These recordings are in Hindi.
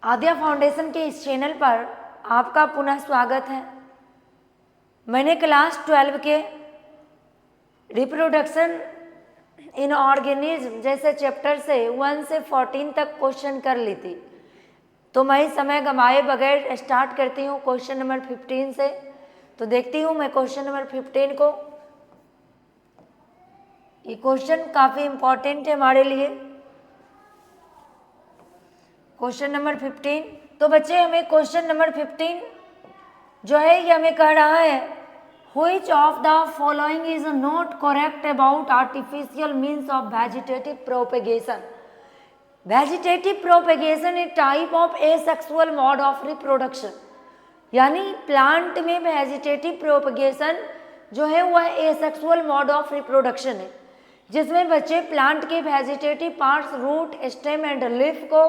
आद्या फाउंडेशन के इस चैनल पर आपका पुनः स्वागत है। मैंने क्लास 12 के रिप्रोडक्शन इन ऑर्गेनिज्म जैसे चैप्टर से 1 से 14 तक क्वेश्चन कर ली थी, तो मैं समय गंवाए बगैर स्टार्ट करती हूँ क्वेश्चन नंबर 15 से। तो देखती हूँ मैं क्वेश्चन नंबर 15 को। ये क्वेश्चन काफ़ी इम्पॉर्टेंट है हमारे लिए। क्वेश्चन नंबर 15, तो बच्चे हमें क्वेश्चन नंबर 15 जो है ये हमें कह रहा है, which of the following is not correct about artificial means of vegetative propagation. Vegetative propagation A type of asexual mode of reproduction, यानी प्लांट में वेजिटेटिव प्रोपेगेशन जो है वह एसेक्सुअल मोड ऑफ रिप्रोडक्शन है, जिसमें बच्चे प्लांट के vegetative parts root, stem and leaf को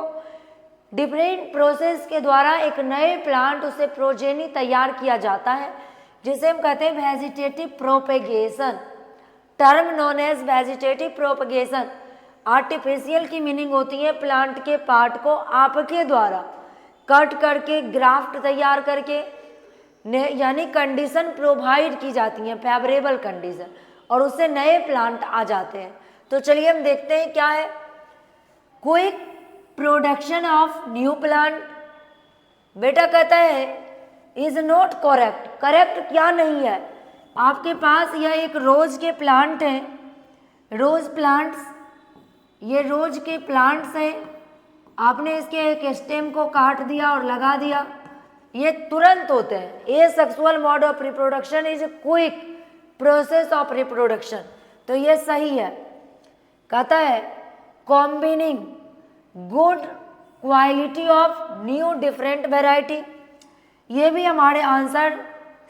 डिफरेंट प्रोसेस के द्वारा एक नए प्लांट उसे प्रोजेनी तैयार किया जाता है, जिसे हम कहते हैं vegetative propagation. Term known as vegetative propagation. Artificial की मीनिंग होती है प्लांट के पार्ट को आपके द्वारा कट करके ग्राफ्ट तैयार करके यानी कंडीशन प्रोवाइड की जाती है, फेवरेबल कंडीशन, और उससे नए प्लांट आ जाते हैं। तो चलिए हम देखते हैं क्या है। Quick production of new plant, बेटा कहता है इज नॉट करेक्ट। करेक्ट क्या नहीं है? आपके पास यह एक रोज के प्लांट हैं, रोज प्लांट्स, ये रोज के प्लांट्स हैं। आपने इसके एक स्टेम को काट दिया और लगा दिया, ये तुरंत होते हैं। Asexual mode of reproduction is quick process of reproduction, तो ये सही है। कहता है combining good quality of new different variety, ये भी हमारे आंसर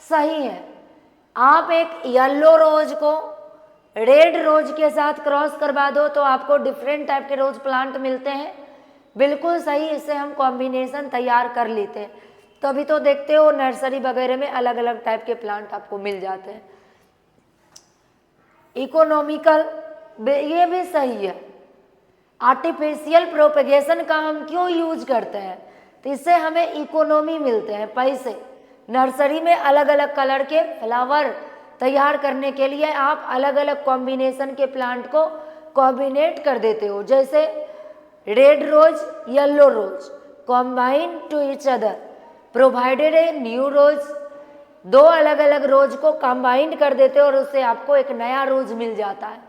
सही है। आप एक येलो रोज को रेड रोज के साथ क्रॉस करवा दो तो आपको डिफरेंट टाइप के रोज प्लांट मिलते हैं, बिल्कुल सही। इससे हम कॉम्बिनेशन तैयार कर लेते हैं। तो अभी तो देखते हो नर्सरी वगैरह में अलग अलग टाइप के प्लांट आपको मिल जाते हैं। इकोनॉमिकल, ये भी सही है। आर्टिफिशियल प्रोपेगेशन का हम क्यों यूज करते हैं? तो इससे हमें इकोनॉमी मिलते हैं, पैसे। नर्सरी में अलग अलग कलर के फ्लावर तैयार करने के लिए आप अलग अलग कॉम्बिनेशन के प्लांट को कॉम्बिनेट कर देते हो, जैसे red rose, yellow rose combine to each other provided a new rose. दो अलग अलग रोज को कंबाइंड कर देते हो और उससे आपको एक नया रोज मिल जाता है।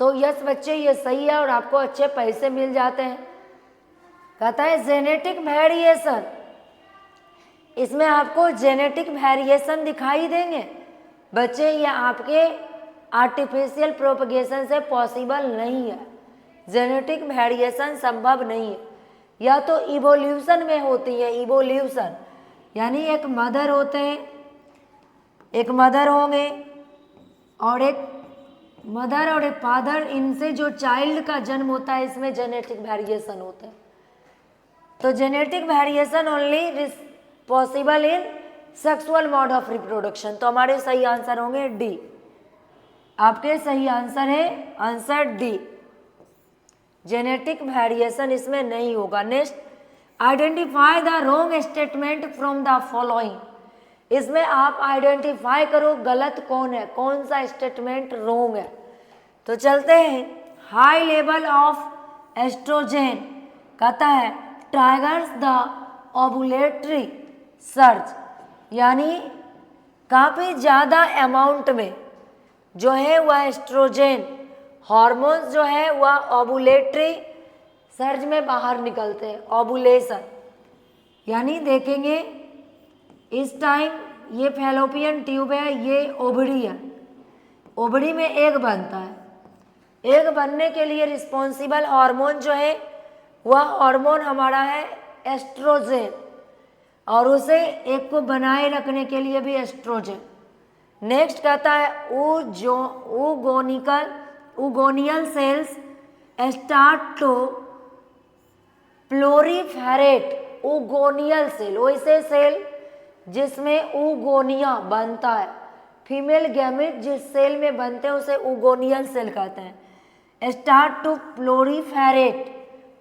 तो यस बच्चे, ये सही है और आपको अच्छे पैसे मिल जाते हैं। कहता है जेनेटिक वेरिएशन, इसमें आपको जेनेटिक वेरिएशन दिखाई देंगे बच्चे। ये आपके आर्टिफिशियल प्रोपेगेशन से पॉसिबल नहीं है, जेनेटिक वेरिएशन संभव नहीं है। या तो इवोल्यूशन में होती है, इवोल्यूशन यानी एक मदर होते हैं, एक मदर होंगे और एक मदर और एक फादर, इनसे जो चाइल्ड का जन्म होता है इसमें जेनेटिक वेरिएशन होते हैं। तो genetic variation only possible in sexual mode of reproduction. तो हमारे सही आंसर होंगे डी। आपके सही आंसर है आंसर डी, जेनेटिक वेरिएशन इसमें नहीं होगा। Next, identify the wrong statement from the following, इसमें आप आइडेंटिफाई करो गलत कौन है, कौन सा स्टेटमेंट रॉन्ग है। तो चलते हैं, हाई लेवल ऑफ एस्ट्रोजेन कहता है ट्राइगर्स द ओवुलेटरी सर्च, यानी काफ़ी ज़्यादा अमाउंट में जो है वह एस्ट्रोजेन हार्मोन्स जो है वह ओवुलेटरी सर्च में बाहर निकलते हैं। ओवुलेशन यानी देखेंगे इस टाइम ये फैलोपियन ट्यूब है, ये ओवरी है, ओवरी में एग बनता है। एग बनने के लिए रिस्पॉन्सिबल हार्मोन जो है वह हार्मोन हमारा है एस्ट्रोजेन, और उसे एग को बनाए रखने के लिए भी एस्ट्रोजेन। नेक्स्ट कहता है उगोनियल सेल्स स्टार्ट टू प्लोरीफेरेट। उगोनियल सेल वैसे सेल जिसमें उगोनिया बनता है, फीमेल गैमेट जिस सेल में बनते हैं उसे उगोनियल सेल कहते हैं। स्टार्ट टू प्लोरीफेरेट,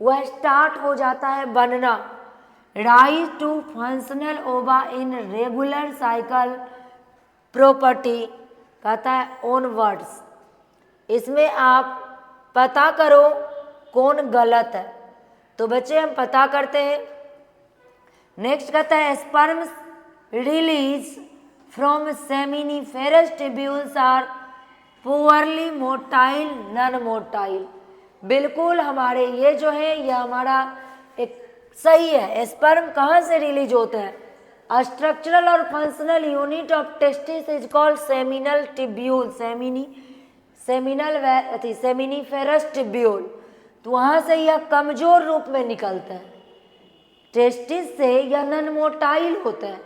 वह स्टार्ट हो जाता है बनना। Rise to functional ova in regular cycle property, कहता है ओन वर्ड्स। इसमें आप पता करो कौन गलत है। तो बच्चे हम पता करते हैं। नेक्स्ट कहता है sperms release from seminiferous tubules are poorly motile non motile. बिल्कुल हमारे ये जो है ये हमारा एक सही है। स्पर्म कहाँ से रिलीज होते हैं? स्ट्रक्चरल और functional unit of testis is called seminal tubule, seminiferous tubule. तो वहाँ से यह कमजोर रूप में निकलते हैं टेस्टिस से, या नॉन मोटाइल होते हैं,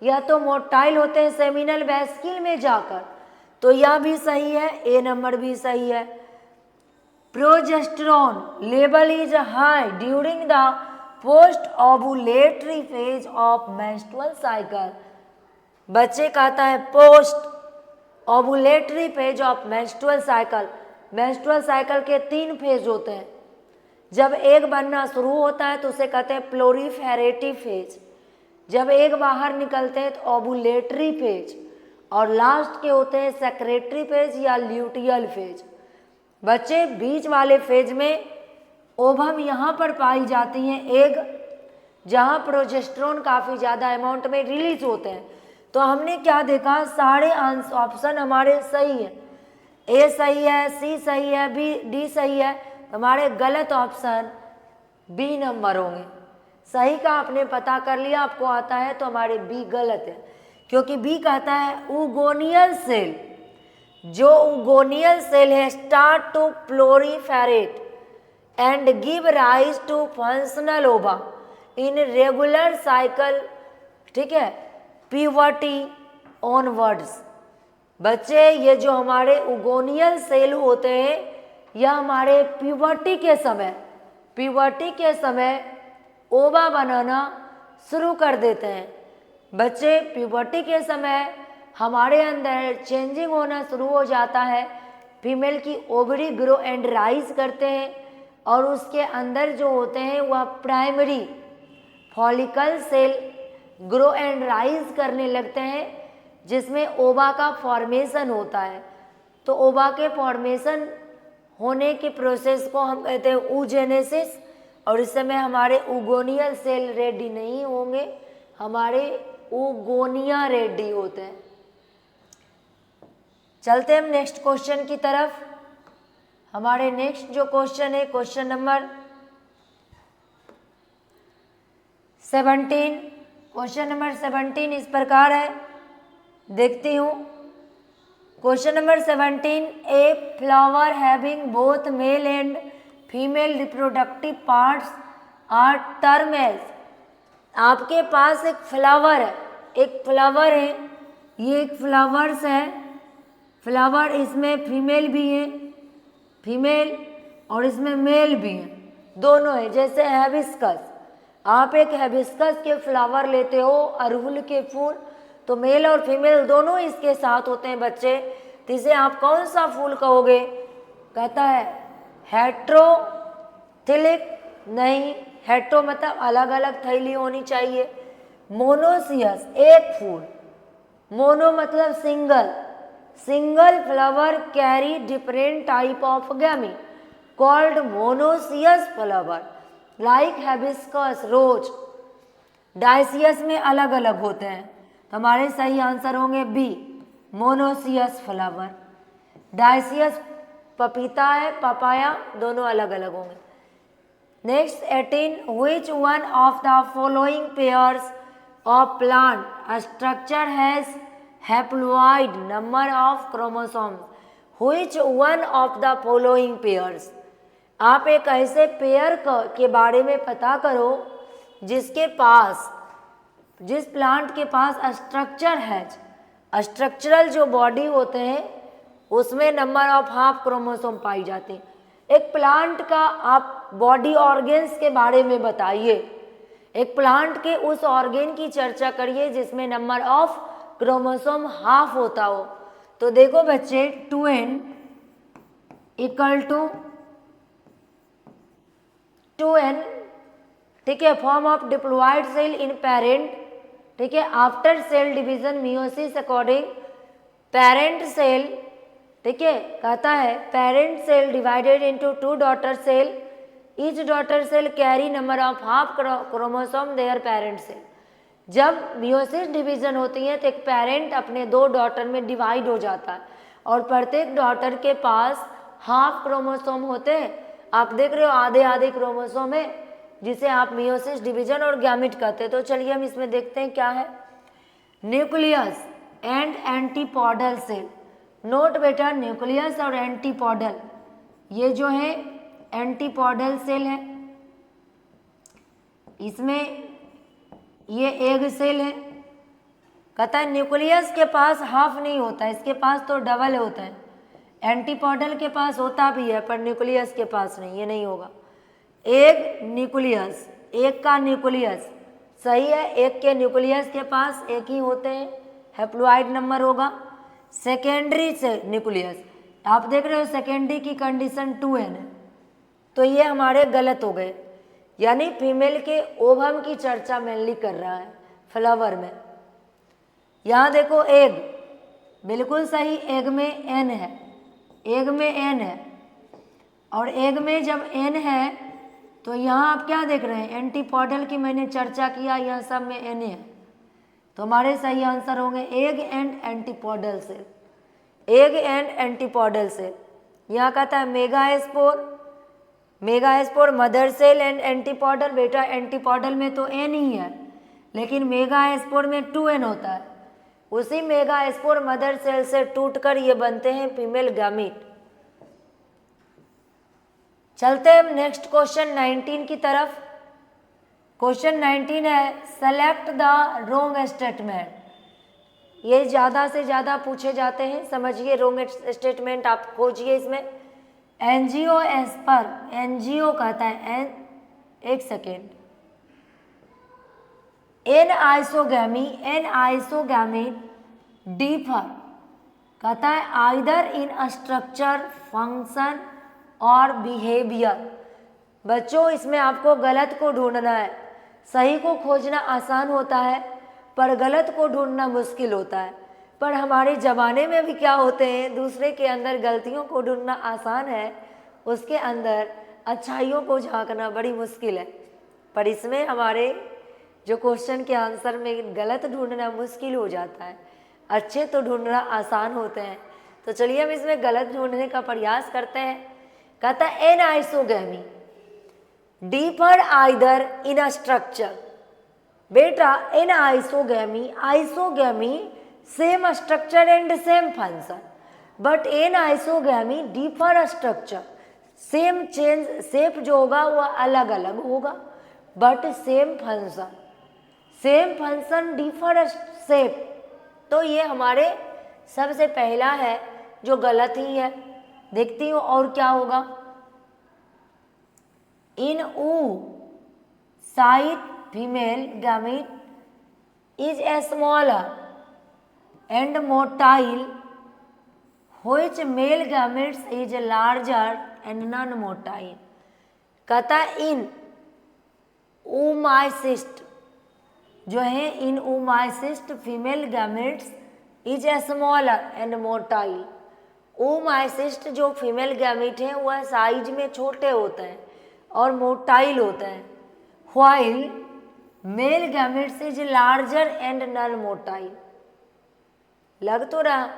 या तो मोटाइल होते हैं सेमिनल वेस्किल में जाकर। तो यह भी सही है, ए नंबर भी सही है। Progesterone level is high during the post ovulatory phase of menstrual cycle. बच्चे कहता है post ovulatory phase of menstrual cycle. Menstrual cycle के 3 फेज होते हैं। जब एग बनना शुरू होता है तो उसे कहते हैं प्लोरीफेरेटिव फेज। जब एग बाहर निकलते हैं तो ओवुलेटरी फेज, और लास्ट के होते हैं सेक्रेटरी फेज या ल्यूटियल फेज। बच्चे बीच वाले फेज में ओवम यहाँ पर पाई जाती हैं एग, जहाँ प्रोजेस्टेरॉन काफ़ी ज़्यादा अमाउंट में रिलीज होते हैं। तो हमने क्या देखा, सारे ऑप्शन हमारे सही है। ए सही है, सी सही है, बी डी सही है। हमारे गलत ऑप्शन बी नंबर होंगे। सही का आपने पता कर लिया, आपको आता है, तो हमारे बी गलत है, क्योंकि बी कहता है उगोनियल सेल। जो उगोनियल सेल है start to proliferate and give rise to functional ova in regular cycle, ठीक है, प्यूबर्टी ऑनवर्ड्स। बच्चे ये जो हमारे उगोनियल सेल होते हैं यह हमारे प्यूबर्टी के समय ओवा बनाना शुरू कर देते हैं। बच्चे प्यूबर्टी के समय हमारे अंदर चेंजिंग होना शुरू हो जाता है। फीमेल की ओवरी ग्रो एंड राइज करते हैं, और उसके अंदर जो होते हैं वह primary follicle cell grow and rise करने लगते हैं, जिसमें ओवा का फॉर्मेशन होता है। तो ओवा के फॉर्मेशन होने के प्रोसेस को हम कहते हैं oogenesis। और इस समय हमारे उगोनियल सेल रेडी नहीं होंगे, हमारे उगोनिया रेडी होते हैं। चलते हैं हम नेक्स्ट क्वेश्चन की तरफ। हमारे नेक्स्ट जो क्वेश्चन है क्वेश्चन नंबर 17। क्वेश्चन नंबर 17 इस प्रकार है, देखती हूँ। Question number 17, a flower having both male and female reproductive parts are term as. आपके पास एक फ्लावर है, ये एक फ्लावर्स है। फ्लावर इसमें फीमेल भी है, और इसमें मेल भी है, दोनों है। जैसे हैबिस्कस, आप एक हैबिस्कस के फ्लावर लेते हो, अरहुल के फूल, तो मेल और फीमेल दोनों इसके साथ होते हैं बच्चे। तो इसे आप कौन सा फूल कहोगे? कहता है हेट्रोथिलिक, नहीं, हेट्रो मतलब अलग अलग थैली होनी चाहिए। मोनोसियस, एक फूल। मोनो मतलब single flower carry different type of gamete called monoecious flower like hibiscus, rose. Dioecious में अलग अलग होते हैं। तो हमारे सही आंसर होंगे बी, मोनोसियस फ्लावर। डायसियस पपीता है, पपाया, दोनों अलग अलग होंगे। Next 18, which one of the following pairs of plant structure has haploid number of chromosomes? Which one of the following pairs? आप एक ऐसे पेयर के बारे में पता करो जिसके पास, जिस प्लांट के पास स्ट्रक्चर है, स्ट्रक्चरल जो बॉडी होते हैं उसमें नंबर ऑफ हाफ क्रोमोसोम पाई जाते हैं। एक प्लांट का आप बॉडी ऑर्गेन्स के बारे में बताइए, एक प्लांट के उस ऑर्गेन की चर्चा करिए जिसमें नंबर ऑफ क्रोमोसोम हाफ होता हो। तो देखो बच्चे 2n इक्वल टू 2n ठीक है, form of diploid cell in parent, ठीक है, after cell division meiosis according parent cell, ठीक है, कहता है parent cell divided into 2 daughter cell, each daughter cell carry number of half chromosome their parent cell. जब मियोसिस डिवीजन होती है तो एक पेरेंट अपने 2 डॉटर में डिवाइड हो जाता है और प्रत्येक डॉटर के पास हाफ क्रोमोसोम होते हैं। आप देख रहे हो आधे आधे क्रोमोसोम है, जिसे आप मियोसिस डिवीजन और गैमिट कहते हैं। तो चलिए हम इसमें देखते हैं क्या है। Nucleus and antipodal cell, note बेटा न्यूक्लियस और एंटीपोडल, ये जो है एंटीपोडल सेल है, इसमें ये एग सेल है। कहता है न्यूक्लियस के पास हाफ नहीं होता, इसके पास तो डबल होता है। एंटीपोडल के पास होता भी है पर न्यूक्लियस के पास नहीं, ये नहीं होगा। एग न्यूक्लियस, एक का न्यूक्लियस सही है, एक के न्यूक्लियस के पास एक ही होते हैं, हैप्लॉइड नंबर होगा। सेकेंडरी से न्यूक्लियस, आप देख रहे हो सेकेंडरी की कंडीशन 2n है, तो ये हमारे गलत हो गए, यानी फीमेल के ओवम की चर्चा मेनली कर रहा है फ्लावर में। यहाँ देखो एग, बिल्कुल सही, एग में n है, एग में n है, और एग में जब n है तो यहाँ आप क्या देख रहे हैं, एंटीपोडल की मैंने चर्चा किया, यह सब में n है, तो हमारे सही आंसर होंगे egg and antipodal cell, egg and antipodal cell. यहाँ कहता है megaspore, megaspore mother cell and antipodal, बेटा एंटीपोडल में तो n ही है, लेकिन मेगास्पोर में 2n होता है। उसी मेगास्पोर मदर सेल से टूटकर ये बनते हैं फीमेल गैमीट। चलते हैं नेक्स्ट क्वेश्चन 19 की तरफ। क्वेश्चन 19 है सेलेक्ट द रोंग स्टेटमेंट। ये ज़्यादा से ज़्यादा पूछे जाते हैं, समझिए रोंग स्टेटमेंट आप खोजिए इसमें। एनजीओ एज पर, एनजीओ कहता है एक second, anisogamy, anisogamete differ, कहता है आइदर इन स्ट्रक्चर, फंक्शन और बिहेवियर। बच्चों इसमें आपको गलत को ढूंढना है, सही को खोजना आसान होता है पर गलत को ढूंढना मुश्किल होता है। पर हमारे ज़माने में भी क्या होते हैं, दूसरे के अंदर गलतियों को ढूंढना आसान है, उसके अंदर अच्छाइयों को झांकना बड़ी मुश्किल है। पर इसमें हमारे जो क्वेश्चन के आंसर में गलत ढूंढना मुश्किल हो जाता है, अच्छे तो ढूंढना आसान होते हैं। तो चलिए हम इसमें गलत ढूंढने का प्रयास करते हैं। कहता है anisogamy differ either in a structure. बेटा anisogamy, isogamy same structure and same function, but anisogamy differ structure, same change, shape जो होगा वह अलग अलग होगा, but same function, same function differ shape. तो ये हमारे सबसे पहला है जो गलत ही है। देखती हूँ और क्या होगा। इन ऊ side female gamete is a smaller and motile which male gametes is larger and non motile. कहता है इन oomacyst जो है, इन oomacyst female gametes is a smaller and motile. oomacyst जो फीमेल गैमेट है वह साइज में छोटे होते हैं और मोटाइल होते हैं, while male gametes is larger and non motile. लग तो रहा।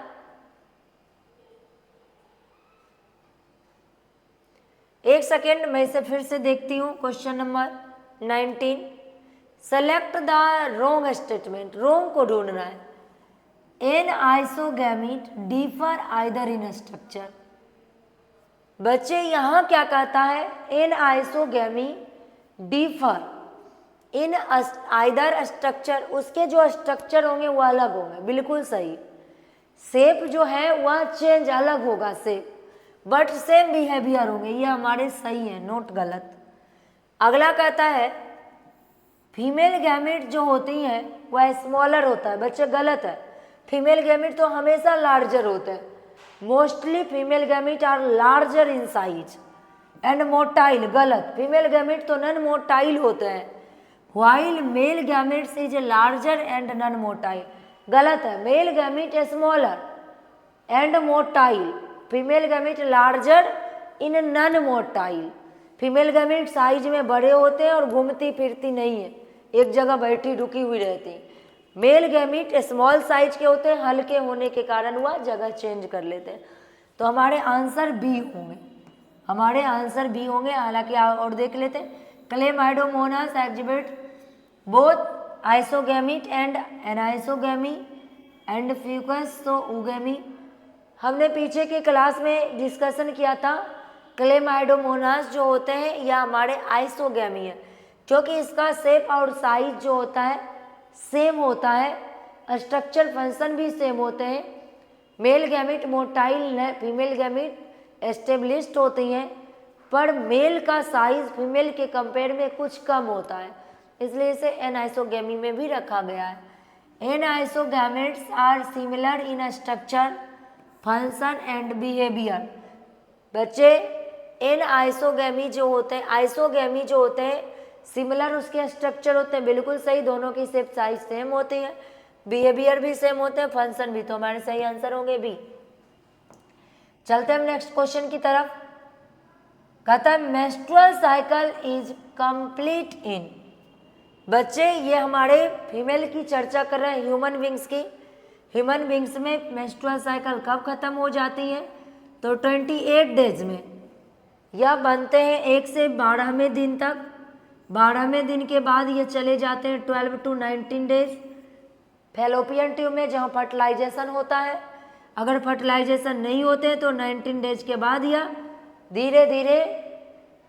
एक सेकेंड मैं इसे फिर से देखती हूँ। Question number 19, select the wrong statement, wrong को ढूंढना है। Anisogamete differ either in structure. बच्चे यहाँ क्या कहता है, anisogamy differ in either structure, उसके जो स्ट्रक्चर होंगे वो अलग होंगे, बिल्कुल सही। शेप जो है वह चेंज अलग होगा शेप, बट सेम बिहेवियर होंगे, ये हमारे सही है, नोट गलत। अगला कहता है फीमेल गैमेट जो होती हैं वह स्मॉलर होता है। बच्चे गलत है, फीमेल गैमेट तो हमेशा लार्जर होते हैं। Mostly female gamete are larger in size and motile. गलत, फीमेल गैमेट तो नॉन मोटाइल होते हैं, while male gametes is larger and non-motile। गलत है, male gamete smaller and motile, female gamete larger in non motile. Female gamete size में बड़े होते हैं और घूमती फिरती नहीं है, एक जगह बैठी रुकी हुई रहती। मेल गैमीट स्मॉल साइज के होते हैं, हल्के होने के कारण वह जगह चेंज कर लेते हैं। तो हमारे आंसर बी होंगे, हमारे आंसर बी होंगे। हालांकि और देख लेते हैं, Chlamydomonas exhibit both isogamete and anisogamy and Fucus तो उगैमी। हमने पीछे के क्लास में डिस्कशन किया था, क्लेमाइडोमोनास जो होते हैं या हमारे आइसोगैमी है, क्योंकि इसका शेप और साइज जो होता है सेम होता है, स्ट्रक्चर फंक्शन भी सेम होते हैं। Male gamete motile, female gamete established होती हैं, पर मेल का साइज फीमेल के कंपेयर में कुछ कम होता है, इसलिए इसे एनाइसोगैमी में भी रखा गया है। Anisogametes are similar in structure function and behaviour. बच्चे एनाइसोगैमी जो होते हैं, आइसोगैमी जो होते हैं सिमिलर उसके स्ट्रक्चर होते हैं, बिल्कुल सही, दोनों की शेप साइज सेम होती है, बिहेवियर भी सेम होते हैं, फंक्शन भी। तो हमारे सही आंसर होंगे बी। चलते हैं हम नेक्स्ट क्वेश्चन की तरफ। कहता है menstrual cycle is complete in. बच्चे ये हमारे फीमेल की चर्चा कर रहे हैं, ह्यूमन बींग्स की। ह्यूमन बींग्स में मेंस्ट्रुअल साइकिल कब खत्म हो जाती है? तो 28 डेज में, या बनते हैं 1 से 12वें दिन तक। 12वें दिन के बाद ये चले जाते हैं 12 to 19 डेज फैलोपियन ट्यूब में, जहाँ फर्टिलाइजेशन होता है। अगर फर्टिलाइजेशन नहीं होते तो 19 डेज के बाद यह धीरे धीरे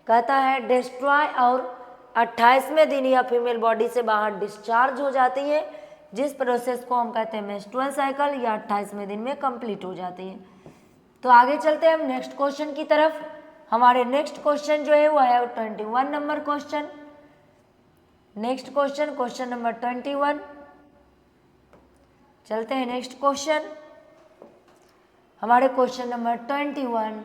कहता है डिस्ट्रॉय, और 28वें दिन यह फीमेल बॉडी से बाहर डिस्चार्ज हो जाती है, जिस प्रोसेस को हम कहते हैं मेंस्ट्रुअल साइकिल, या 28वें दिन में कंप्लीट हो जाती है। तो आगे चलते हैं हम नेक्स्ट क्वेश्चन की तरफ। हमारे नेक्स्ट क्वेश्चन जो है वो है 21 number question. Next question, question number 21। चलते हैं नेक्स्ट क्वेश्चन, हमारे क्वेश्चन नंबर 21।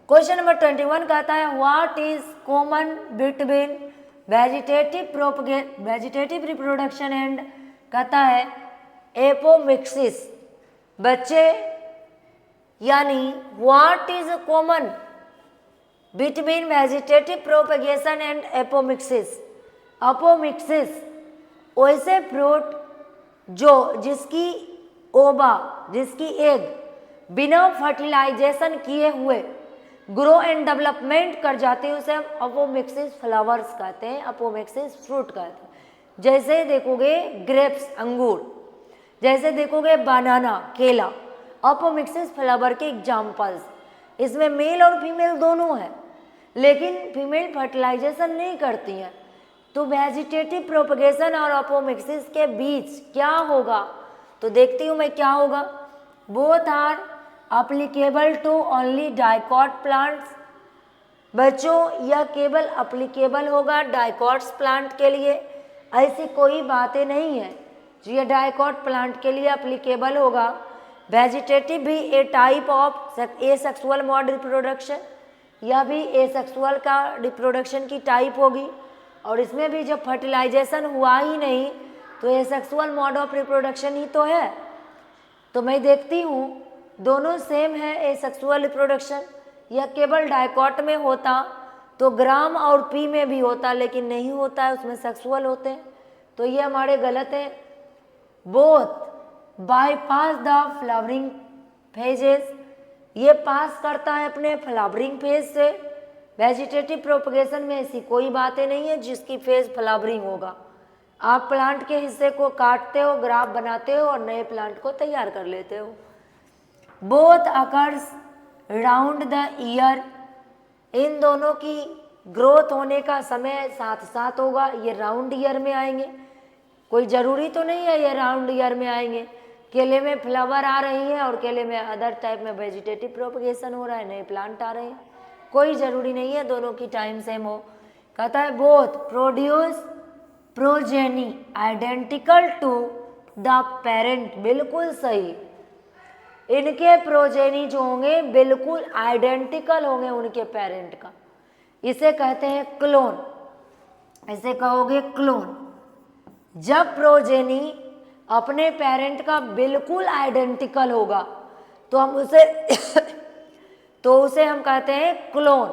क्वेश्चन नंबर 21 कहता है what is common between vegetative reproduction and कहता है एपोमिक्सिस। बच्चे यानी what is common between vegetative propagation and apomixis. Apomixis वैसे फ्रूट जिसकी ओवा, जिसकी एग बिना फर्टिलाइजेशन किए हुए ग्रो एंड डेवलपमेंट कर जाते हैं, उसे हम अपोमिक्सिस फ्लावर्स कहते हैं, अपोमिक्सिस फ्रूट कहते हैं। जैसे देखोगे ग्रेप्स अंगूर, जैसे देखोगे बनाना केला, अपोमिक्सिस फ्लावर के एग्जाम्पल्स। इसमें मेल और फीमेल दोनों हैं, लेकिन फीमेल फर्टिलाइजेशन नहीं करती हैं। तो वेजिटेटिव प्रोपगेशन और अपोमिक्सिस के बीच क्या होगा? तो देखती हूँ मैं क्या होगा। Both are applicable to only dicot plants. बच्चों यह केवल अप्लीकेबल होगा डाइकॉट्स प्लांट के लिए, ऐसी कोई बातें नहीं है जो यह डाइकॉट प्लांट के लिए अप्लीकेबल होगा। वेजिटेटिव भी a type of asexual mode reproduction, यह भी एसेक्सुअल का रिप्रोडक्शन की टाइप होगी, और इसमें भी जब फर्टिलाइजेशन हुआ ही नहीं तो एसेक्सुअल मोड ऑफ रिप्रोडक्शन ही तो है। तो मैं देखती हूँ दोनों सेम है एसेक्सुअल रिप्रोडक्शन। यह केवल डाइकॉट में होता तो ग्राम और पी में भी होता, लेकिन नहीं होता है, उसमें सेक्सुअल होते हैं। तो ये हमारे गलत हैं। Both bypass the flowering phases, ये पास करता है अपने फ्लावरिंग फेज से। वेजिटेटिव प्रोपगेशन में ऐसी कोई बातें नहीं है जिसकी फेज फ्लावरिंग होगा। आप प्लांट के हिस्से को काटते हो, ग्राफ बनाते हो और नए प्लांट को तैयार कर लेते हो। Both occurs round the year, इन दोनों की ग्रोथ होने का समय साथ साथ होगा, ये राउंड ईयर में आएंगे। कोई ज़रूरी तो नहीं है ये राउंड ईयर में आएंगे। केले में फ्लावर आ रही है और केले में अदर टाइप में वेजिटेटिव प्रोपगेशन हो रहा है, नए प्लांट आ रहे हैं, कोई ज़रूरी नहीं है दोनों की टाइम सेम हो। कहता है both produce progeny identical to the parent, बिल्कुल सही। इनके प्रोजेनी जो होंगे बिल्कुल आइडेंटिकल होंगे उनके पेरेंट का। इसे कहते हैं क्लोन, इसे कहोगे क्लोन। जब प्रोजेनी अपने पेरेंट का बिल्कुल आइडेंटिकल होगा तो हम उसे तो उसे हम कहते हैं क्लोन,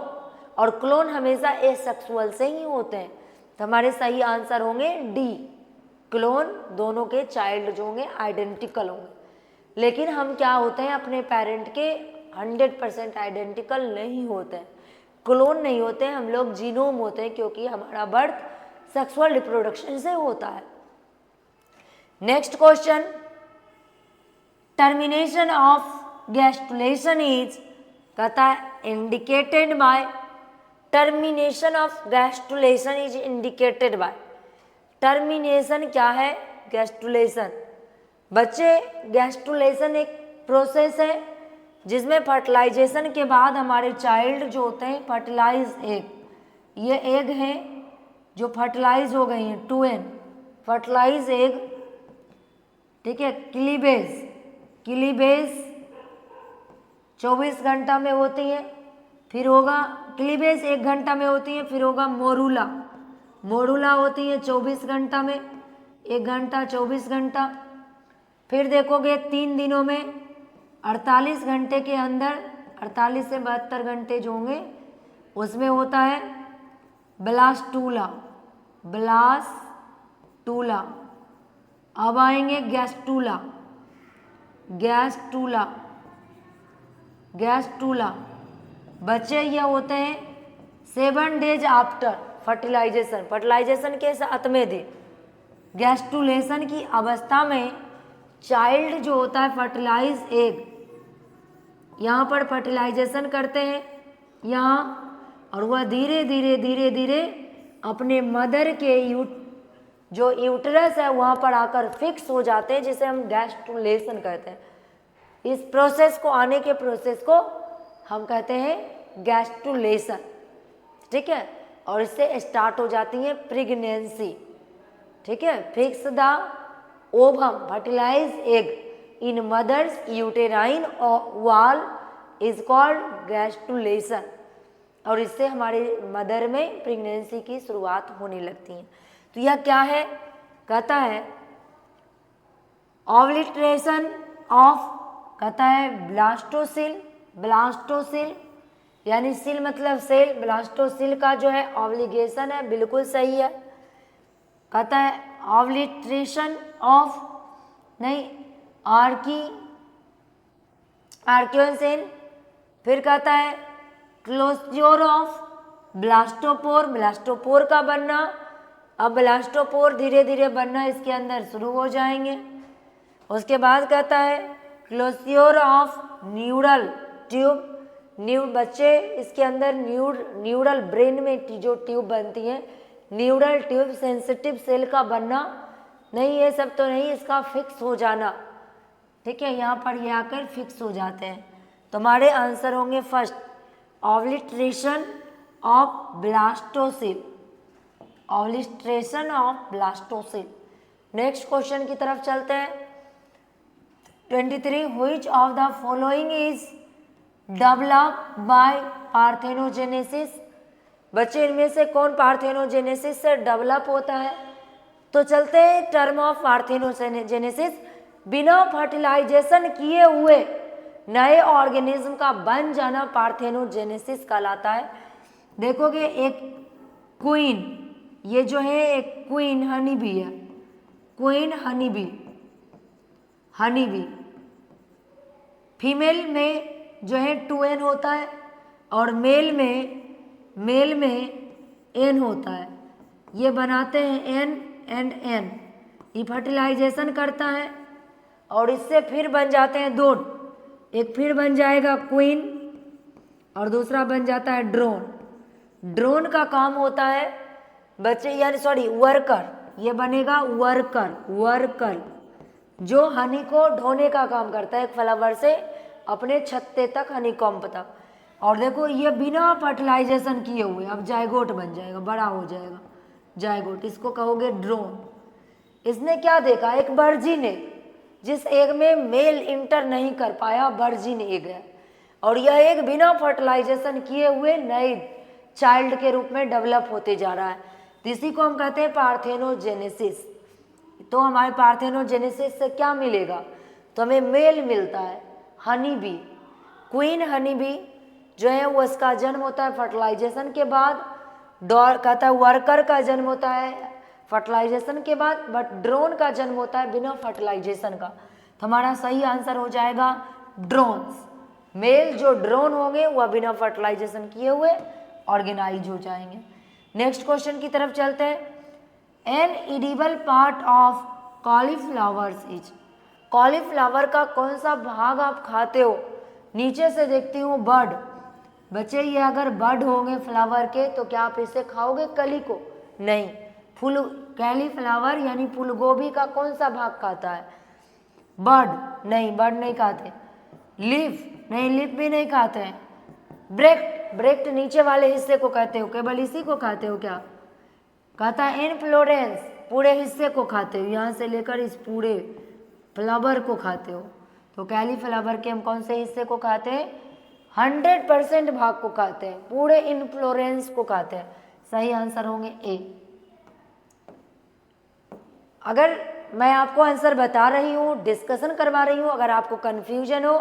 और क्लोन हमेशा एसेक्सुअल से ही होते हैं। तो हमारे सही आंसर होंगे डी, क्लोन दोनों के चाइल्ड जो होंगे आइडेंटिकल होंगे। लेकिन हम क्या होते हैं, अपने पेरेंट के 100% आइडेंटिकल नहीं होते हैं, क्लोन नहीं होते हैं, हम लोग जीनोम होते हैं, क्योंकि हमारा बर्थ सेक्सुअल रिप्रोडक्शन से होता है। Next question, termination of gastrulation is, कहता है indicated by, termination of gastrulation is indicated by. Termination क्या है, गैस्ट्रुलेशन। बच्चे गैस्ट्रुलेशन एक प्रोसेस है जिसमें फर्टिलाइजेशन के बाद हमारे चाइल्ड जो होते हैं फर्टिलाइज एग, ये एग हैं जो फर्टिलाइज हो गई हैं, 2n फर्टिलाइज एग, ठीक है। क्लीवेज, क्लीवेज 24 घंटा में होती है, फिर होगा क्लीवेज 1 घंटा में होती है, फिर होगा मोरूला, मोरूला होती है 24 घंटा में, 1 घंटा 24 घंटा। फिर देखोगे 3 दिनों में 48 घंटे के अंदर, 48 से 72 घंटे जो होंगे उसमें होता है ब्लास्टूला, ब्लास्टूला। अब आएंगे गैस्टूला, गैस्टूला, गैस्टूला। बच्चे ये होते हैं 7 डेज आफ्टर फर्टिलाइजेशन, फर्टिलाइजेशन के 7वें दिन गैस्ट्रुलेशन की अवस्था में चाइल्ड जो होता है फर्टिलाइज एग, यहाँ पर फर्टिलाइजेशन करते हैं यहाँ, और वह धीरे धीरे धीरे धीरे अपने मदर के जो यूटरस है वहाँ पर आकर फिक्स हो जाते हैं, जिसे हम गैस्ट्रुलेशन कहते हैं। इस प्रोसेस को आने के प्रोसेस को हम कहते हैं गैस्ट्रुलेशन, ठीक है। और इससे स्टार्ट हो जाती है प्रेगनेंसी, ठीक है। Fix the ovum fertilise egg in mother's uterine wall is called gastrulation, और इससे हमारे मदर में प्रेगनेंसी की शुरुआत होने लगती है। तो यह क्या है, कहता है ओवुलेशन ऑफ, कहता है ब्लास्टोसिल, ब्लास्टोसिल यानी सिल मतलब सेल, ब्लास्टोसिल का जो है ऑब्लिगेशन है, बिल्कुल सही है। कहता है ओवुलेशन ऑफ, नहीं आर्कियोसेल। फिर कहता है क्लोज्योर ऑफ ब्लास्टोपोर, ब्लास्टोपोर का बनना। अब ब्लास्टोपोर धीरे धीरे बनना इसके अंदर शुरू हो जाएंगे। उसके बाद कहता है क्लोज्योर ऑफ न्यूरल ट्यूब, बच्चे इसके अंदर न्यूरल ब्रेन में जो ट्यूब बनती है, न्यूरल ट्यूब, सेंसिटिव सेल का बनना, नहीं ये सब तो नहीं, इसका फिक्स हो जाना, ठीक है। यहाँ पर ये आकर फिक्स हो जाते हैं। तो हमारे आंसर होंगे first ovulation of blastocoel, ovulation of blastocoel. Next question की तरफ चलते हैं। 23 which of the following is develop by parthenogenesis. बच्चे इनमें से कौन पार्थेनोजेनेसिस से डेवलप होता है? तो चलते हैं टर्म ऑफ पार्थेनोजेनेसिस, बिना फर्टिलाइजेशन किए हुए नए ऑर्गेनिज्म का बन जाना पार्थेनोजेनेसिस कहलाता है। देखोगे एक क्वीन, ये जो है एक क्वीन हनी बी है, queen honey bee, honey bee female में जो है 2n होता है और मेल में n होता है। ये बनाते हैं n एंड n, ये फर्टिलाइजेशन करता है और इससे फिर बन जाते हैं दो, एक फिर बन जाएगा क्वीन और दूसरा बन जाता है ड्रोन। ड्रोन का काम होता है बच्चे, यानी सॉरी वर्कर, ये बनेगा वर्कर, वर्कर जो हनी को ढोने का काम करता है एक फ्लावर से अपने छत्ते तक, हनी कॉम्ब तक। और देखो ये बिना फर्टिलाइजेशन किए हुए अब जायगोट बन जाएगा, बड़ा हो जाएगा जायगोट, इसको कहोगे ड्रोन। इसने क्या देखा, एक वर्जिन एग, जिस एग में मेल इंटर नहीं कर पाया, वर्जिन एग है, और यह एग बिना फर्टिलाइजेशन किए हुए नए चाइल्ड के रूप में डेवलप होते जा रहा है। तो इसी को हम कहते हैं पार्थेनोजेनेसिस। तो हमारे पार्थेनोजेनेसिस से क्या मिलेगा, तो हमें मेल मिलता है, honey bee, queen honey bee जो है वो इसका जन्म होता है फर्टिलाइजेशन के बाद। कहता है वर्कर का जन्म होता है फर्टिलाइजेशन के बाद, बट ड्रोन का जन्म होता है बिना फर्टिलाइजेशन का। तो हमारा सही आंसर हो जाएगा ड्रोन्स। मेल जो ड्रोन होंगे वह बिना फर्टिलाइजेशन किए हुए ऑर्गेनाइज हो जाएंगे। नेक्स्ट क्वेश्चन की तरफ चलते हैं। An edible part of cauliflowers is, cauliflower का कौन सा भाग आप खाते हो? नीचे से देखती हूँ बड। बच्चे ये अगर बड होंगे फ्लावर के तो क्या आप इसे खाओगे कली को? नहीं। फूल कैलीफ्लावर यानी फूल गोभी का कौन सा भाग खाता है? बड नहीं, बड नहीं खाते। लीफ नहीं, लीफ भी नहीं खाते हैं। ब्रेक्ट, ब्रेक्ट नीचे वाले हिस्से को कहते हो, केवल इसी को खाते हो क्या? कहता है इनफ्लोरेंस, पूरे हिस्से को खाते हो, यहाँ से लेकर इस पूरे फ्लावर को खाते हो। तो कैलीफ्लावर के हम कौन से हिस्से को खाते हैं? 100% भाग को खाते हैं, पूरे इनफ्लोरेंस को खाते हैं। सही आंसर होंगे ए। अगर मैं आपको आंसर बता रही हूँ, डिस्कशन करवा रही हूँ, अगर आपको कन्फ्यूजन हो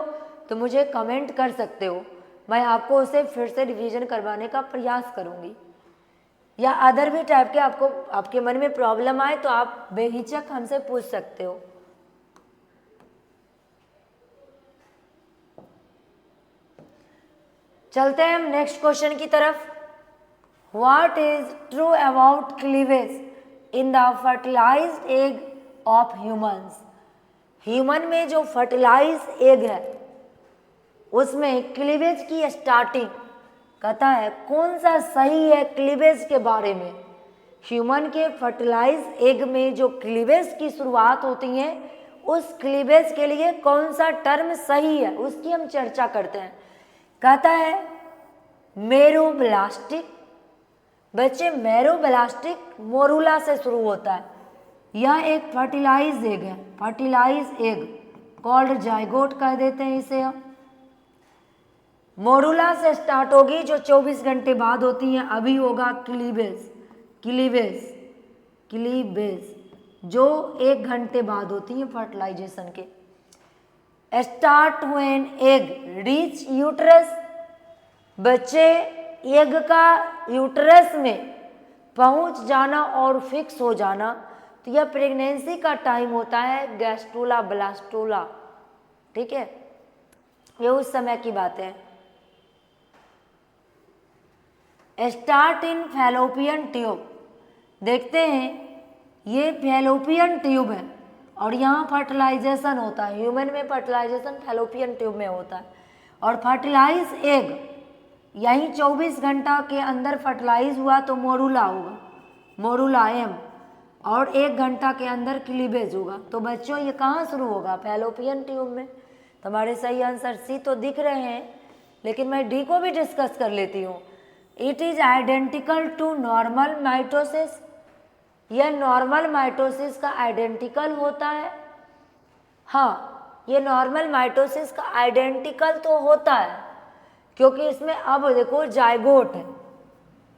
तो मुझे कमेंट कर सकते हो, मैं आपको उसे फिर से रिवीजन करवाने का प्रयास करूँगी। या अदर भी टाइप के आपको आपके मन में प्रॉब्लम आए तो आप बेहिचक हमसे पूछ सकते हो। चलते हैं हम नेक्स्ट क्वेश्चन की तरफ। What is true about cleavage in the fertilised egg of humans? Human में जो फर्टिलाइज्ड एग है उसमें क्लीवेज की स्टार्टिंग, कहता है कौन सा सही है क्लीवेज के बारे में? ह्यूमन के फर्टिलाइज्ड एग में जो क्लीवेज की शुरुआत होती है, उस क्लीवेज के लिए कौन सा टर्म सही है उसकी हम चर्चा करते हैं। कहता है मेरोब्लास्टिक। बच्चे मेरोब्लास्टिक मोरूला से शुरू होता है। यह एक फर्टिलाइज एग है, फर्टिलाइज एग कॉल्ड जाइगोट कह देते हैं इसे हम। मोरूला से स्टार्ट होगी जो 24 घंटे बाद होती है। अभी होगा क्लीवेज, क्लीवेज, क्लीवेज जो 1 घंटे बाद होती है फर्टिलाइजेशन के। Start when egg reach uterus. बच्चे एग का यूट्रस में पहुंच जाना और फिक्स हो जाना, तो यह प्रेगनेंसी का टाइम होता है, गैस्ट्रोला ब्लास्टोला। ठीक है, ये उस समय की बात है। Start in fallopian tube. देखते हैं ये फैलोपियन ट्यूब है और यहाँ फर्टिलाइजेशन होता है। ह्यूमन में फर्टिलाइजेशन फैलोपियन ट्यूब में होता है। और फर्टिलाइज एग यहीं 24 घंटा के अंदर फर्टिलाइज हुआ तो मोरूला होगा, मोरूला एम, और 1 घंटा के अंदर क्लीवेज होगा। तो बच्चों ये कहाँ शुरू होगा? फैलोपियन ट्यूब में। तो हमारे सही आंसर सी तो दिख रहे हैं, लेकिन मैं डी को भी डिस्कस कर लेती हूँ। It is identical to normal mitosis. यह नॉर्मल माइटोसिस का आइडेंटिकल होता है। हाँ, ये नॉर्मल माइटोसिस का आइडेंटिकल तो होता है, क्योंकि इसमें अब देखो जाइगोट है,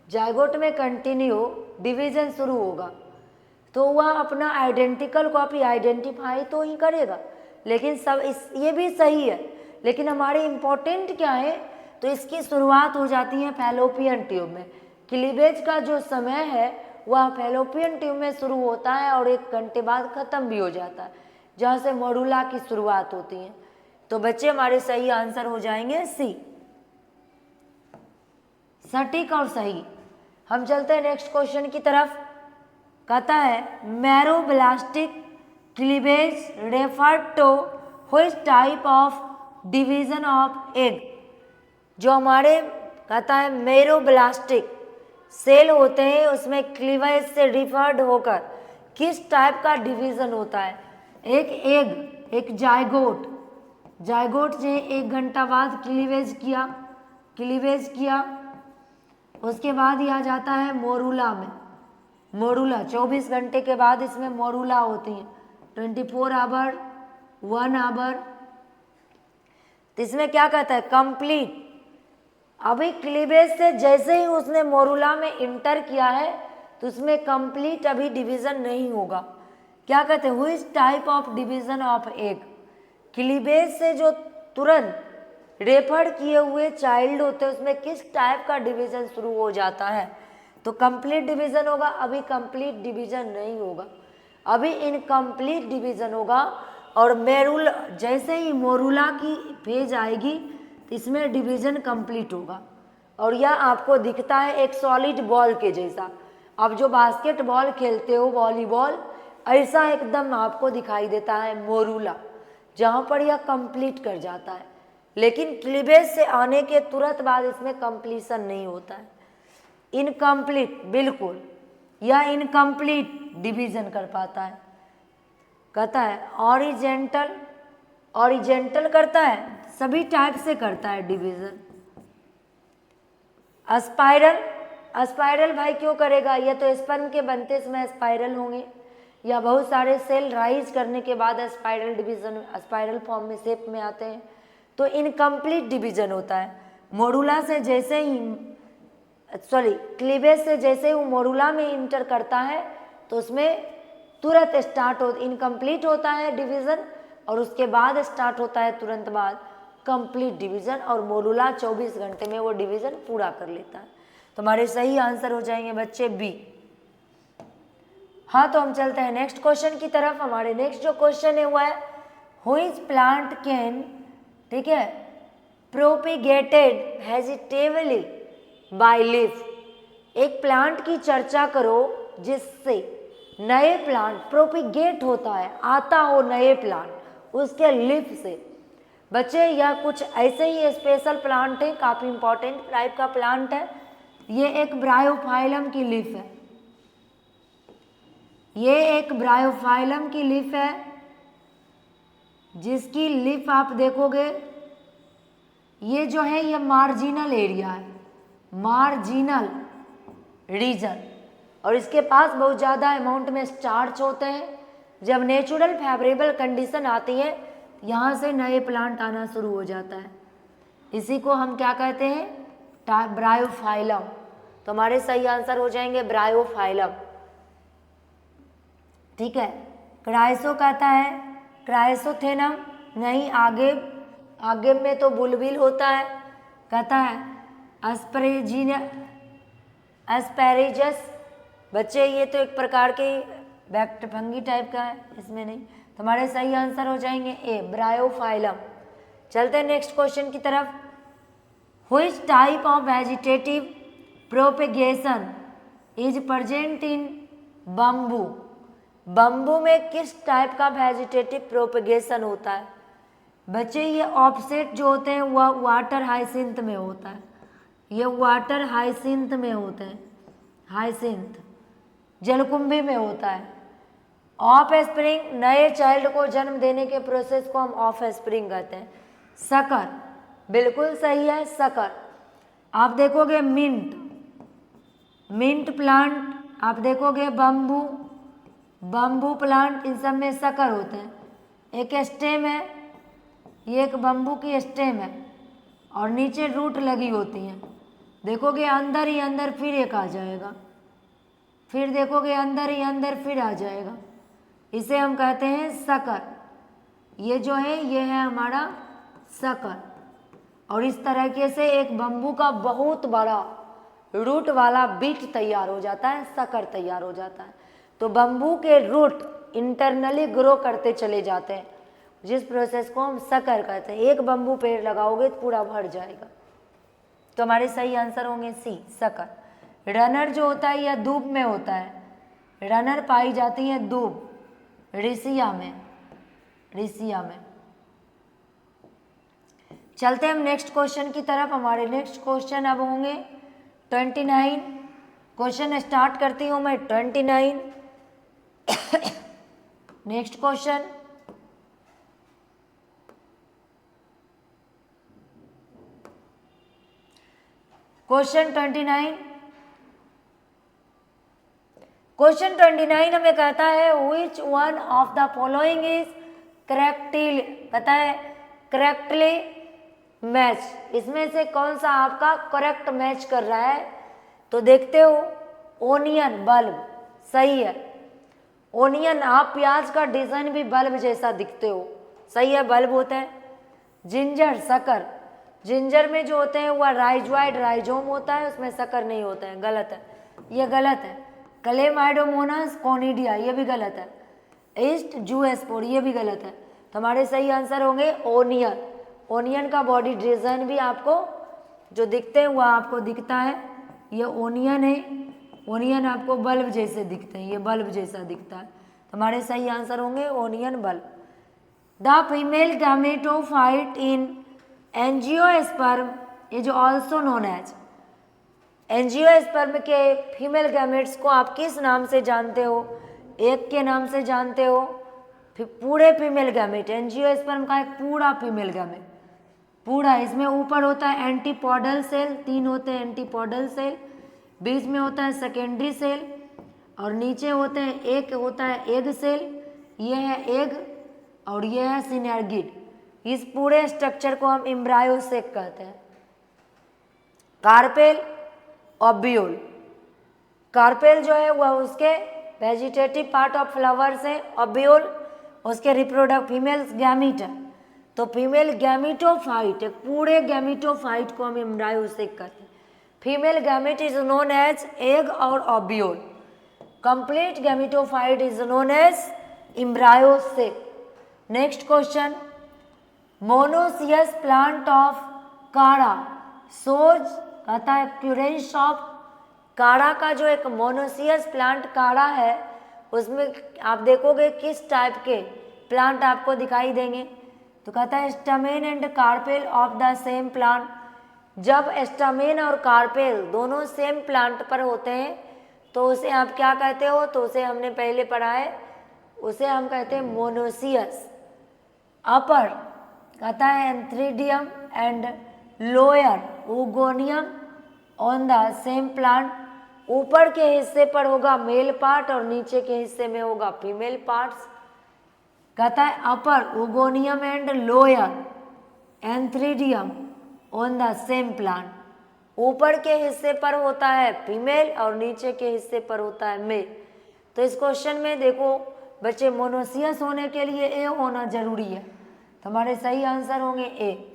जाइगोट में कंटिन्यू डिवीजन शुरू होगा, तो वह अपना आइडेंटिकल कॉपी आइडेंटिफाई तो ही करेगा। लेकिन सब ये भी सही है, लेकिन हमारे इम्पोर्टेंट क्या है, तो इसकी शुरुआत हो जाती है फैलोपियन ट्यूब में। क्लीवेज का जो समय है वह फैलोपियन ट्यूब में शुरू होता है और 1 घंटे बाद ख़त्म भी हो जाता है, जहाँ से मोरूला की शुरुआत होती है। तो बच्चे हमारे सही आंसर हो जाएंगे सी, सटीक और सही। हम चलते हैं नेक्स्ट क्वेश्चन की तरफ। कहता है meroblastic cleavage refer to which type of division of egg? जो हमारे कहता है मेरोब्लास्टिक सेल होते हैं उसमें क्लीवेज से रिफर्ड होकर किस टाइप का डिवीजन होता है? एक एग, एक जाइगोट, जाइगोट से 1 घंटा बाद क्लीवेज किया, क्लीवेज किया, उसके बाद यह जाता है मोरूला में। मोरूला 24 घंटे के बाद इसमें मोरूला होती है, 24 आवर, 1 आवर। तो इसमें क्या कहता है? कंप्लीट अभी क्लीवेज से जैसे ही उसने मोरूला में इंटर किया है तो उसमें कंप्लीट अभी डिवीजन नहीं होगा। क्या कहते हैं, हुई type of division of egg. Cleavage से जो तुरंत रेफर किए हुए चाइल्ड होते हैं उसमें किस टाइप का डिवीजन शुरू हो जाता है, तो कंप्लीट डिवीजन होगा। अभी कंप्लीट डिवीजन नहीं होगा, अभी इनकम्प्लीट डिवीजन होगा। और मेरुल जैसे ही मोरूला की फेज आएगी तो इसमें डिवीजन कंप्लीट होगा। और यह आपको दिखता है एक सॉलिड बॉल के जैसा। अब जो बास्केटबॉल खेलते हो, वॉलीबॉल, ऐसा एकदम आपको दिखाई देता है मोरूला, जहाँ पर यह कंप्लीट कर जाता है। लेकिन क्लीवेज से आने के तुरंत बाद इसमें कंप्लीशन नहीं होता है, इनकम्प्लीट, बिल्कुल यह इनकम्प्लीट डिवीजन कर पाता है। कहता है ऑरिजेंटल, ऑरिजेंटल करता है, सभी टाइप से करता है डिवीजन। स्पाइरल, स्पाइरल भाई क्यों करेगा, ये तो स्पर्म के बनते समय स्पाइरल होंगे, या बहुत सारे सेल राइज करने के बाद स्पाइरल डिवीजन, स्पाइरल फॉर्म में शेप में आते हैं, तो इनकम्प्लीट डिवीजन होता है। मोरूला से जैसे ही क्लीवेज से जैसे ही वो मोरूला में इंटर करता है तो उसमें तुरंत स्टार्ट हो, इनकम्प्लीट होता है डिवीज़न, और उसके बाद स्टार्ट होता है तुरंत बाद कंप्लीट डिवीज़न, और मोरूला 24 घंटे में वो डिवीज़न पूरा कर लेता है। तो हमारे सही आंसर हो जाएंगे बच्चे बी। हाँ, तो हम चलते हैं नेक्स्ट क्वेश्चन की तरफ। हमारे नेक्स्ट जो क्वेश्चन है वो है व्हिच प्लांट कैन, ठीक है, प्रोपिगेटेड वेजिटेबली बाय लीफ। एक प्लांट की चर्चा करो जिससे नए प्लांट प्रोपिगेट होता है, आता हो नए प्लांट उसके लीफ से। बच्चे यह कुछ ऐसे ही स्पेशल प्लांट है, काफ़ी इंपॉर्टेंट टाइप का प्लांट है। ये एक ब्रायोफाइलम की लीफ है, ये एक ब्रायोफाइलम की लीफ है, जिसकी लीफ आप देखोगे ये जो है ये मार्जिनल एरिया है, मार्जिनल रीजन, और इसके पास बहुत ज़्यादा अमाउंट में स्टार्च होते हैं। जब नेचुरल फेवरेबल कंडीशन आती है यहाँ से नए प्लांट आना शुरू हो जाता है, इसी को हम क्या कहते हैं, ब्रायोफाइलम। तो हमारे सही आंसर हो जाएंगे ब्रायोफाइलम, ठीक है। क्राइसो कहता है, क्राइसोथेनम नहीं, आगे आगे में तो बुलबिल होता है। कहता है एस्पेरेजस, बच्चे ये तो एक प्रकार के बैक्ट फंगी टाइप का है, इसमें नहीं। तो हमारे सही आंसर हो जाएंगे ए ब्रायोफाइलम। चलते हैं नेक्स्ट क्वेश्चन की तरफ। Which type of vegetative propagation is present in bamboo. Bamboo में किस टाइप का वेजिटेटिव प्रोपेगेशन होता है। बच्चे ये ऑफसेट जो होते हैं वह वाटर हाइसिंथ में होता है, ये वाटर हाइसिंथ में होते हैं, हाइसिंथ जलकुंभी में होता है। ऑफ स्प्रिंग, नए चाइल्ड को जन्म देने के प्रोसेस को हम ऑफ स्प्रिंग कहते हैं। सकर, बिल्कुल सही है, सकर। आप देखोगे मिंट, मिंट प्लांट, आप देखोगे बम्बू, बम्बू प्लांट, इन सब में सकर होते हैं। एक स्टेम है, ये एक बम्बू की स्टेम है और नीचे रूट लगी होती हैं। देखोगे अंदर ही अंदर फिर एक आ जाएगा, फिर देखोगे अंदर ही अंदर फिर आ जाएगा, इसे हम कहते हैं सकर। ये जो है ये है हमारा सकर। और इस तरीके से एक बम्बू का बहुत बड़ा रूट वाला बीट तैयार हो जाता है, सकर तैयार हो जाता है। तो बम्बू के रूट इंटरनली ग्रो करते चले जाते हैं, जिस प्रोसेस को हम सकर कहते हैं। एक बम्बू पेड़ लगाओगे तो पूरा भर जाएगा। तो हमारे सही आंसर होंगे सी, सकर। रनर जो होता है यह दूब में होता है, रनर पाई जाती है दूब, ऋषिया में, ऋषिया में। चलते हैं हम नेक्स्ट क्वेश्चन की तरफ। हमारे नेक्स्ट क्वेश्चन अब होंगे 29। क्वेश्चन स्टार्ट करती हूँ मैं 29। Next question, question 29। क्वेश्चन 29 हमें कहता है which one of the following is correctly, पता है करेक्टली मैच, इसमें से कौन सा आपका करेक्ट मैच कर रहा है? तो देखते हो ओनियन, बल्ब, सही है। ओनियन, आप प्याज का डिजाइन भी बल्ब जैसा दिखते हो, सही है, बल्ब होता है। जिंजर, शक्कर, जिंजर में जो होते हैं वह राइजोइड राइजोम होता है, उसमें शक्कर नहीं होता है, गलत है, ये गलत है। क्लेमाइडोमोनास कॉनिडिया, ये भी गलत है। ईस्ट जूएस्पोर, ये भी गलत है। तो हमारे सही आंसर होंगे ओनियन। ओनियन का बॉडी डिजाइन भी आपको जो दिखते हैं वह आपको दिखता है, ये ओनियन है। ओनियन आपको बल्ब जैसे दिखते हैं, ये बल्ब जैसा दिखता है। तो हमारे सही आंसर होंगे onion, bulb. The female gametophyte in angiosperm is also known as. Angiosperm के फीमेल गैमेट्स को आप किस नाम से जानते हो? एक के नाम से जानते हो, फिर पूरे फीमेल गैमेट, एंजियोस्पर्म का एक पूरा फीमेल गैमेट, पूरा। इसमें ऊपर होता है एंटीपोडल सेल, 3 होते हैं एंटीपोडल सेल, बीच में होता है सेकेंडरी सेल, और नीचे होते हैं, एक होता है एग सेल, ये है एग, और ये है सिनेर्गिड। इस पूरे स्ट्रक्चर को हम एम्ब्रायोसेक कहते हैं। कार्पेल, ओब्यूल, कार्पेल जो है वह उसके वेजिटेटिव पार्ट ऑफ फ्लावर्स है, ओब्यूल उसके रिप्रोडक्ट फीमेल गैमीट है। तो फीमेल गैमीटोफाइट, एक पूरे गैमीटोफाइट को हम एम्ब्रायोसेक कहते हैं। Female gamete is known as egg और ovule, complete gametophyte is known as embryo sac. Next question, monoecious plant of काड़ा सोज, कहता है क्यूरेंस ऑफ काड़ा का जो एक मोनोसियस प्लांट काड़ा है, उसमें आप देखोगे किस टाइप के प्लांट आपको दिखाई देंगे? तो कहता है stamen and carpel of the same plant. जब स्टमेन और कार्पेल दोनों सेम प्लांट पर होते हैं तो उसे आप क्या कहते हो? तो उसे हमने पहले पढ़ा है, उसे हम कहते हैं मोनोसियस। अपर कहता है antheridium and lower oogonium on the same plant. ऊपर के हिस्से पर होगा मेल पार्ट और नीचे के हिस्से में होगा फीमेल पार्ट्स। कहता है upper oogonium and lower antheridium on the same plant. ऊपर के हिस्से पर होता है फीमेल और नीचे के हिस्से पर होता है मेल। तो इस क्वेश्चन में देखो बच्चे, मोनोसियस होने के लिए ए होना जरूरी है, तो हमारे सही आंसर होंगे A.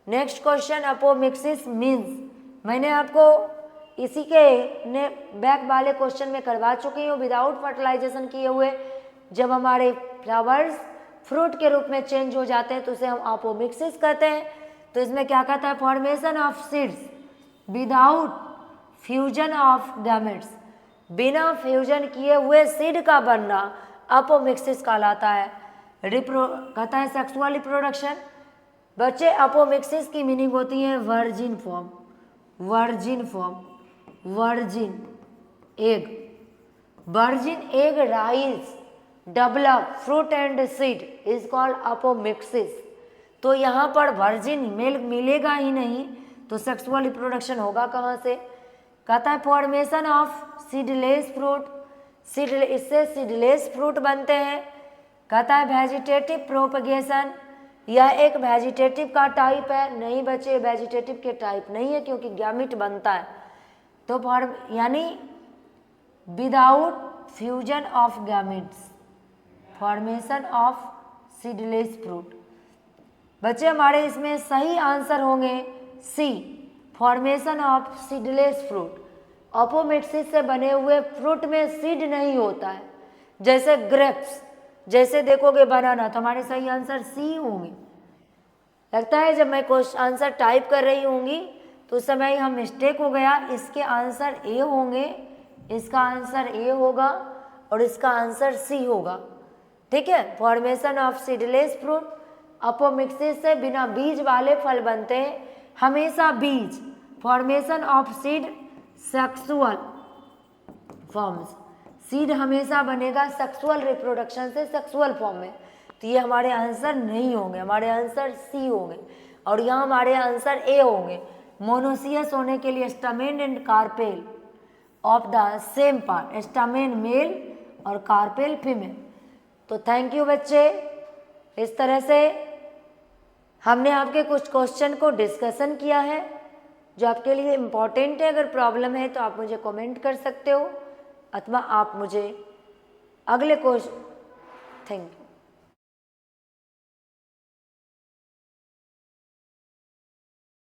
Next question, apomixis means. मैंने आपको इसी के ने बैक वाले क्वेश्चन में करवा चुकी हूँ, विदाउट फर्टिलाइजेशन किए हुए। जब हमारे फ्लावर्स फ्रूट के रूप में चेंज हो जाते हैं तो उसे हम अपोमिक्सिस कहते हैं। तो इसमें क्या कहता है? Formation of seeds without fusion of gametes, बिना फ्यूजन किए हुए सीड का बनना अपोमिक्सिस कहलाता है। कहता है सेक्सुअल रिप्रोडक्शन। बच्चे, अपोमिक्सिस की मीनिंग होती है virgin form, virgin form, virgin egg, virgin egg rise develop fruit and seed is called apomixis. तो यहाँ पर वर्जिन मेल मिलेगा ही नहीं तो सेक्सुअल रिप्रोडक्शन होगा कहाँ से? कहता है फॉर्मेशन ऑफ सीडलेस फ्रूट, इससे सीडलेस फ्रूट बनते हैं। कहता है वेजिटेटिव प्रोपगेशन, यह एक वेजिटेटिव का टाइप है। नहीं बच्चे, वेजिटेटिव के टाइप नहीं है क्योंकि गैमिट बनता है। तो यानी without fusion of gametes, formation of seedless fruit. बच्चे हमारे इसमें सही आंसर होंगे C, formation of seedless fruit. Apomixis से बने हुए फ्रूट में सीड नहीं होता है, जैसे ग्रेप्स, जैसे देखोगे बनाना, तो हमारे सही आंसर सी होंगे। लगता है जब मैं क्वेश्चन आंसर टाइप कर रही होंगी तो उस समय हम मिस्टेक हो गया। इसके आंसर ए होंगे, इसका आंसर ए होगा और इसका आंसर सी होगा। ठीक है, formation of seedless fruit. Apomixis से बिना बीज वाले फल बनते हैं, हमेशा बीज। Formation of seed sexual forms, seed हमेशा बनेगा सेक्सुअल रिप्रोडक्शन से, सेक्सुअल फॉर्म में। तो ये हमारे आंसर नहीं होंगे, हमारे आंसर सी होंगे और यहाँ हमारे आंसर ए होंगे। मोनोसियस होने के लिए stamen and carpel of the same part, stamen male और कार्पेल फीमेल। तो थैंक यू बच्चे। इस तरह से हमने आपके कुछ क्वेश्चन को डिस्कशन किया है जो आपके लिए इम्पॉर्टेंट है। अगर प्रॉब्लम है तो आप मुझे कमेंट कर सकते हो अथवा आप मुझे अगले क्वेश्चन। Thank you.